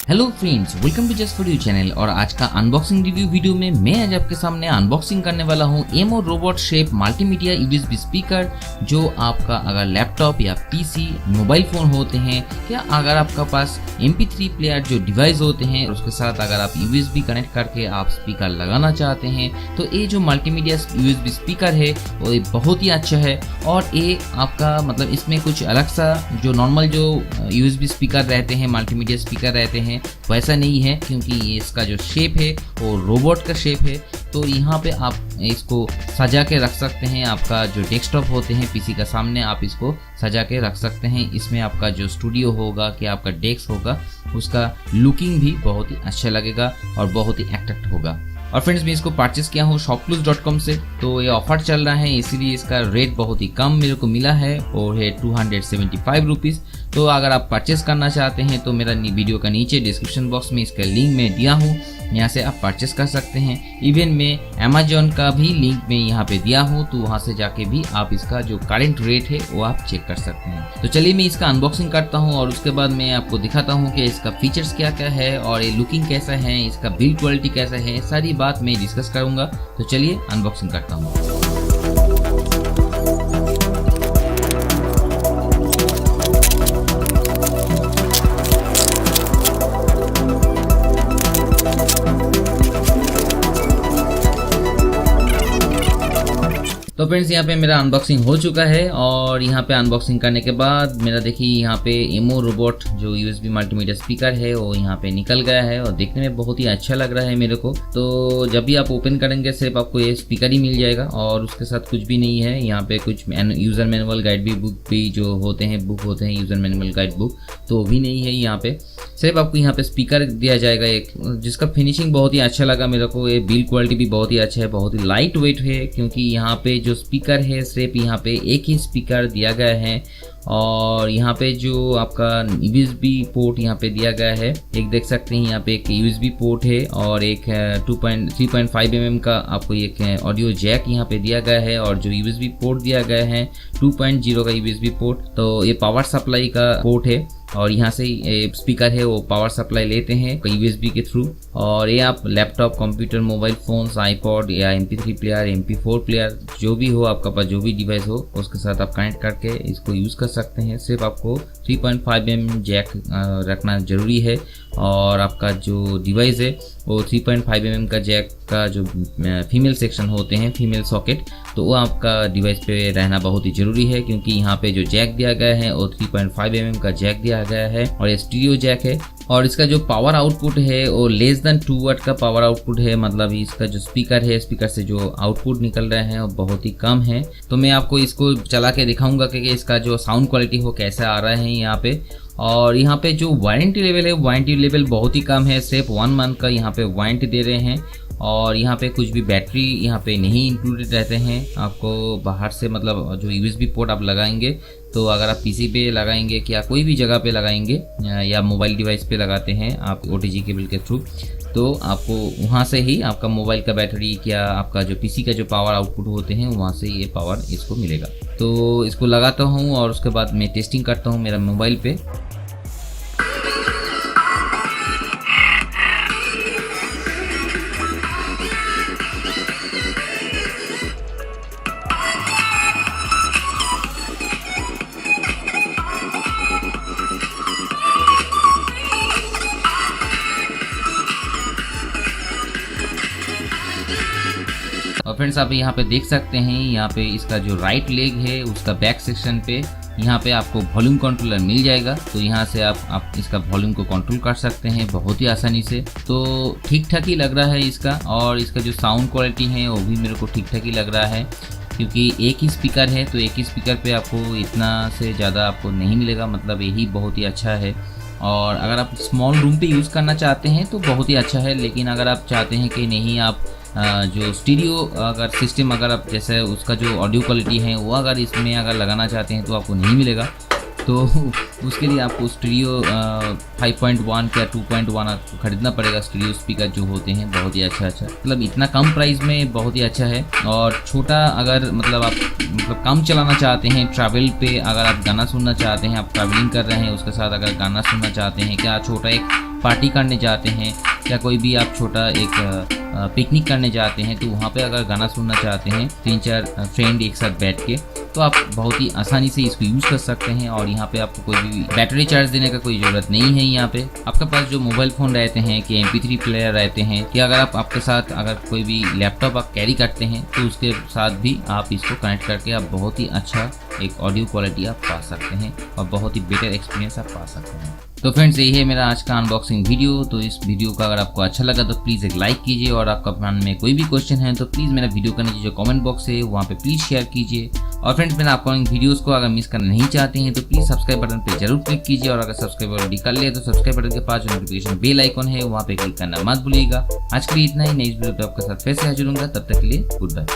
Hello friends, welcome to just for you channel. और आज का अनबॉक्सिंग रिव्यू वीडियो में मैं आज आपके सामने अनबॉक्सिंग करने वाला हूँ Emo robot shape multimedia USB speaker, जो आपका अगर लैपटॉप या पीसी मोबाइल फोन होते हैं या अगर आपका पास MP3 प्लेयर जो डिवाइस होते हैं उसके साथ अगर आप यूएसबी कनेक्ट करके आप स्पीकर लगाना चाहते हैं तो ये जो मल्टीमीडिया यूएसबी स्पीकर है वो बहुत ही अच्छा है। और ये आपका मतलब इसमें कुछ अलग सा जो नॉर्मल जो यूएसबी स्पीकर रहते हैं, मल्टीमीडिया स्पीकर रहते हैं वैसा नहीं है, क्योंकि इसका जो शेप है वो रोबोट का शेप है। तो यहाँ पे आप इसको सजा के रख सकते हैं। आपका जो डेस्कटॉप होते हैं पीसी का सामने आप इसको सजा के रख सकते हैं। इसमें आपका जो स्टूडियो होगा कि आपका डेस्क होगा उसका लुकिंग भी बहुत ही अच्छा लगेगा और बहुत ही अट्रैक्ट होगा। और फ्रेंड्स, मैं इसको परचेस किया हूँ shopclus.com से। तो ये ऑफर चल रहा है इसीलिए इसका रेट बहुत ही कम मेरे को मिला है और है 275 रुपीज़। तो अगर आप परचेस करना चाहते हैं तो मेरा वीडियो का नीचे डिस्क्रिप्शन बॉक्स में इसका लिंक मैं दिया हूँ, यहाँ से आप परचेस कर सकते हैं। इवन मैं अमेजोन का भी लिंक मैं यहाँ पे दिया हूँ, तो वहाँ से जाके भी आप इसका जो करंट रेट है वो आप चेक कर सकते हैं। तो चलिए मैं इसका अनबॉक्सिंग करता हूँ और उसके बाद मैं आपको दिखाता हूँ कि इसका फीचर्स क्या क्या है और ये लुकिंग कैसा है, इसका बिल्ड क्वालिटी कैसा है, सारी बात मैं डिस्कस करूँगा। तो चलिए अनबॉक्सिंग करता हूँ। तो फ्रेंड्स, यहाँ पे मेरा अनबॉक्सिंग हो चुका है और यहाँ पे अनबॉक्सिंग करने के बाद मेरा देखिए यहाँ पे एमो रोबोट जो यूएसबी मल्टीमीडिया स्पीकर है वो यहाँ पे निकल गया है और देखने में बहुत ही अच्छा लग रहा है मेरे को। तो जब भी आप ओपन करेंगे सिर्फ आपको ये स्पीकर ही मिल जाएगा और उसके साथ कुछ भी नहीं है। यहाँ पे कुछ यूज़र मैनुअल गाइड भी बुक भी जो होते हैं यूज़र मैनुअल गाइड बुक तो भी नहीं है। यहाँ पे सिर्फ आपको यहाँ पे स्पीकर दिया जाएगा एक, जिसका फिनिशिंग बहुत ही अच्छा लगा मेरे को। ये बिल्ड क्वालिटी भी बहुत ही अच्छा है, बहुत ही लाइट वेट है, क्योंकि यहाँ पे जो स्पीकर है सिर्फ यहाँ पे एक ही स्पीकर दिया गया है। और यहाँ पे जो आपका USB पोर्ट यहाँ पे दिया गया है, एक देख सकते हैं यहाँ पे एक USB पोर्ट है और एक 3.5 mm का आपको एक ऑडियो जैक यहाँ पे दिया गया है। और जो USB पोर्ट दिया गया है 2.0 का USB पोर्ट, तो ये पावर सप्लाई का पोर्ट है और यहाँ से स्पीकर है वो पावर सप्लाई लेते हैं USB के थ्रू। और ये आप laptop, computer, mobile phones, iPod या MP3 प्लेयर, MP4 प्लेयर जो भी हो आपका पास, जो भी डिवाइस हो उसके साथ आप कनेक्ट करके इसको यूज़ कर सकते हैं। सिर्फ आपको 3.5 mm जैक रखना ज़रूरी है और आपका जो डिवाइस है वो 3.5 mm का जैक का जो फीमेल सेक्शन होते हैं, फीमेल सॉकेट, तो वो आपका डिवाइस पे रहना बहुत ही ज़रूरी है, क्योंकि यहाँ पे जो जैक दिया गया है वो 3.5 mm का जैक दिया गया है और ये स्टीरियो जैक है। और इसका जो पावर आउटपुट है वो लेस देन 2 वाट का पावर आउटपुट है, मतलब इसका जो स्पीकर है, स्पीकर से जो आउटपुट निकल रहे हैं वो बहुत ही कम है। तो मैं आपको इसको चला के दिखाऊंगा कि इसका जो साउंड क्वालिटी हो कैसा आ रहा है यहाँ पे। और यहाँ पे जो वारंटी लेवल है, वारंटी लेवल बहुत ही कम है, सिर्फ 1 मंथ का यहाँ पे वारंटी दे रहे हैं। और यहाँ पे कुछ भी बैटरी यहाँ पे नहीं इंक्लूडेड रहते हैं। आपको बाहर से मतलब जो USB पोर्ट आप लगाएंगे, तो अगर आप PC पे लगाएंगे या कोई भी जगह पे लगाएंगे या मोबाइल डिवाइस पे लगाते हैं आप OTG केबल के थ्रू, तो आपको वहाँ से ही आपका मोबाइल का बैटरी या आपका जो PC का जो पावर आउटपुट होते हैं वहाँ से ये पावर इसको मिलेगा। तो इसको लगाता हूँ और उसके बाद मैं टेस्टिंग करता हूँ मेरा मोबाइल पे। और फ्रेंड्स, आप यहाँ पे देख सकते हैं यहाँ पे इसका जो राइट लेग है उसका बैक सेक्शन पे यहाँ पे आपको वॉल्यूम कंट्रोलर मिल जाएगा। तो यहाँ से आप इसका वॉल्यूम को कंट्रोल कर सकते हैं बहुत ही आसानी से। तो ठीक ठाक ही लग रहा है इसका। और इसका जो साउंड क्वालिटी है वो भी मेरे को ठीक ठाक ही लग रहा है, क्योंकि एक ही स्पीकर है तो एक ही स्पीकर पे आपको इतना से ज़्यादा आपको नहीं मिलेगा, मतलब यही बहुत ही अच्छा है। और अगर आप स्मॉल रूम पे यूज़ करना चाहते हैं तो बहुत ही अच्छा है, लेकिन अगर आप चाहते हैं कि नहीं आप जो स्टीरियो अगर सिस्टम अगर आप जैसे उसका जो ऑडियो क्वालिटी है वो अगर इसमें अगर लगाना चाहते हैं तो आपको नहीं मिलेगा। तो उसके लिए आपको स्टीरियो 5.1 या 2.1 आपको खरीदना पड़ेगा। स्टीरियो स्पीकर जो होते हैं बहुत ही अच्छा मतलब इतना कम प्राइस में बहुत ही अच्छा है। और छोटा अगर मतलब आप मतलब कम चलाना चाहते हैं, ट्रैवल पे अगर आप गाना सुनना चाहते हैं, आप ट्रैवलिंग कर रहे हैं उसके साथ अगर गाना सुनना चाहते हैं, क्या छोटा एक पार्टी करने जाते हैं या कोई भी आप छोटा एक पिकनिक करने जाते हैं, तो वहाँ पे अगर गाना सुनना चाहते हैं 3-4 फ्रेंड एक साथ बैठ के, तो आप बहुत ही आसानी से इसको यूज़ कर सकते हैं। और यहाँ पे आपको कोई भी बैटरी चार्ज देने का कोई ज़रूरत नहीं है। यहाँ पे आपके पास जो मोबाइल फ़ोन रहते हैं कि MP3 प्लेयर रहते हैं, कि अगर आप आपके साथ अगर कोई भी लैपटॉप आप कैरी करते हैं तो उसके साथ भी आप इसको कनेक्ट करके आप बहुत ही अच्छा एक ऑडियो क्वालिटी आप पा सकते हैं और बहुत ही बेटर एक्सपीरियंस आप पा सकते हैं। तो फ्रेंड्स, यही है मेरा आज का अनबॉक्सिंग वीडियो। तो इस वीडियो का अगर आपको अच्छा लगा तो प्लीज़ एक लाइक कीजिए, और आपका मन में कोई भी क्वेश्चन है तो प्लीज़ मेरा वीडियो का नीचे जो कमेंट बॉक्स है वहाँ पे प्लीज़ शेयर कीजिए। और फ्रेंड्स, मेरा अपकमिंग वीडियोस को अगर मिस करना नहीं चाहते हैं तो प्लीज़ सब्सक्राइब बटन पे जरूर क्लिक कीजिए, और अगर सब्सक्राइब ऑलरेडी कर लिया तो सब्सक्राइब बटन के पास जो नोटिफिकेशन बेल आइकॉन है वहाँ पे क्लिक करना मत भूलिएगा। आज के लिए इतना ही। नेक्स्ट वीडियो पे आपके साथ फिर से हाजिर होऊंगा, तब तक के लिए गुड बाय।